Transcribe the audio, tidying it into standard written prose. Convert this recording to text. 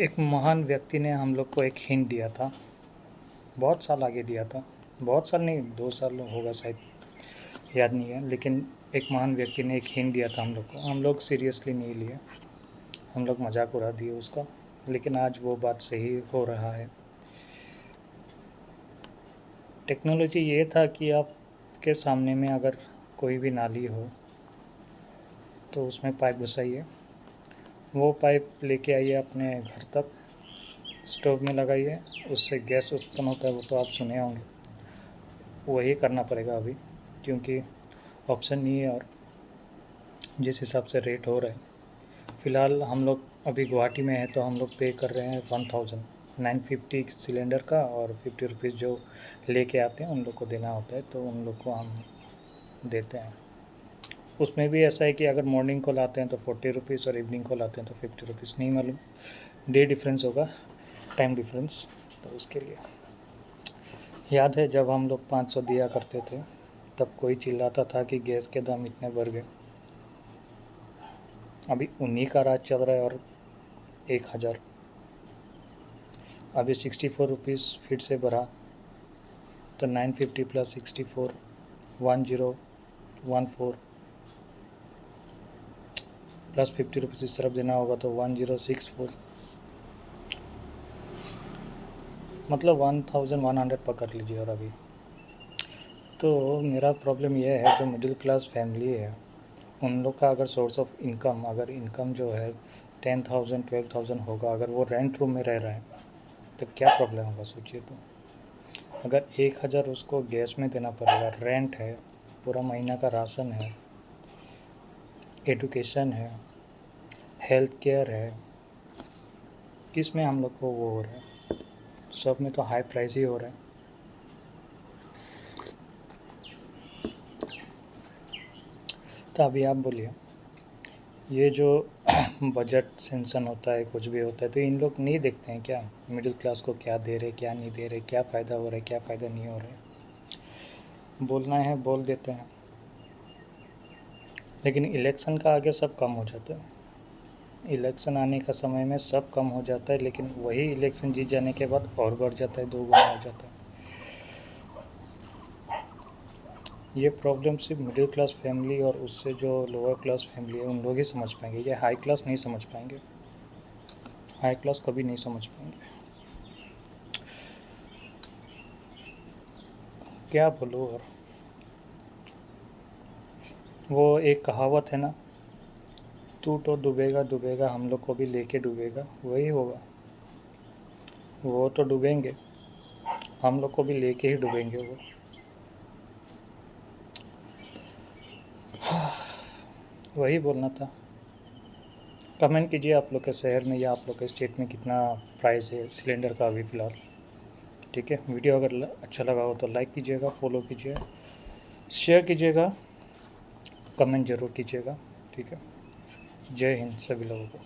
एक महान व्यक्ति ने हम लोग को एक हिंट दिया था, बहुत साल आगे दिया था, बहुत साल नहीं 2 साल होगा शायद, याद नहीं है। लेकिन एक महान व्यक्ति ने एक हिंट दिया था हम लोग को, हम लोग सीरियसली नहीं लिए, हम लोग मजाक उड़ा दिए उसका। लेकिन आज वो बात सही हो रहा है। टेक्नोलॉजी ये था कि आपके सामने में अगर कोई भी नाली हो तो उसमें पाइप घुसाइए, वो पाइप लेके आइए अपने घर तक, स्टोव में लगाइए, उससे गैस उत्पन्न होता है, वो तो आप सुने होंगे। वही करना पड़ेगा अभी, क्योंकि ऑप्शन नहीं है। और जिस हिसाब से रेट हो रहा है, फ़िलहाल हम लोग अभी गुवाहाटी में है तो हम लोग पे कर रहे हैं 1950 सिलेंडर का, और 50 रुपीज़ जो लेके आते हैं उन लोग को देना होता है, तो उन लोग को हम देते हैं। उसमें भी ऐसा है कि अगर मॉर्निंग कॉल आते हैं तो 40 रुपीज़ और इवनिंग कॉल आते हैं तो 50 रुपीज़, नहीं मालूम, डे डिफरेंस होगा, टाइम डिफरेंस। तो उसके लिए याद है जब हम लोग 500 दिया करते थे तब कोई चिल्लाता था कि गैस के दाम इतने बढ़ गए। अभी उन्हीं का राज चल रहा है और 1000। अभी 64 रुपीज़ फिर से बढ़ा, तो 950 प्लस 64 1014 प्लस 50 रुपीज़ इस तरफ देना होगा तो 1064, मतलब 1100 पकड़ लीजिए। और अभी तो मेरा प्रॉब्लम यह है, जो मिडिल क्लास फैमिली है उन लोग का अगर सोर्स ऑफ इनकम, अगर इनकम जो है 10,000 12,000 होगा, अगर वो रेंट रूम में रह रहा है तो क्या प्रॉब्लम होगा सोचिए। तो अगर 1000 उसको गैस में देना पड़ेगा, रेंट है, पूरा महीना का राशन है, एजुकेशन है, हेल्थ केयर है, किस में हम लोग को वो हो रहा है? सब में तो हाई प्राइस ही हो रहा है। तो अभी आप बोलिए, ये जो बजट सेंशन होता है, कुछ भी होता है, तो इन लोग नहीं देखते हैं क्या मिडिल क्लास को क्या दे रहे, क्या नहीं दे रहे, क्या फ़ायदा हो रहा है, क्या फ़ायदा नहीं हो रहा है। बोलना है बोल देते हैं, लेकिन इलेक्शन का आगे सब कम हो जाता है। इलेक्शन आने का समय में सब कम हो जाता है, लेकिन वही इलेक्शन जीत जाने के बाद और बढ़ जाता है, 2 गुना हो जाता है। ये प्रॉब्लम सिर्फ मिडिल क्लास फैमिली और उससे जो लोअर क्लास फैमिली है उन लोग ही समझ पाएंगे, ये हाई क्लास नहीं समझ पाएंगे, हाई क्लास कभी नहीं समझ पाएंगे। क्या बोलूँ। और वो एक कहावत है ना, तू तो डूबेगा डूबेगा हम लोग को भी लेके डूबेगा, वही होगा। वो तो डूबेंगे, हम लोग को भी लेके ही डूबेंगे वो। वही बोलना था। कमेंट कीजिए आप लोग के शहर में या आप लोग के स्टेट में कितना प्राइस है सिलेंडर का अभी फ़िलहाल। ठीक है, वीडियो अगर अच्छा लगा हो तो लाइक कीजिएगा, फॉलो कीजिए, शेयर कीजिएगा, कमेंट ज़रूर कीजिएगा। ठीक है, जय हिंद सभी लोगों को।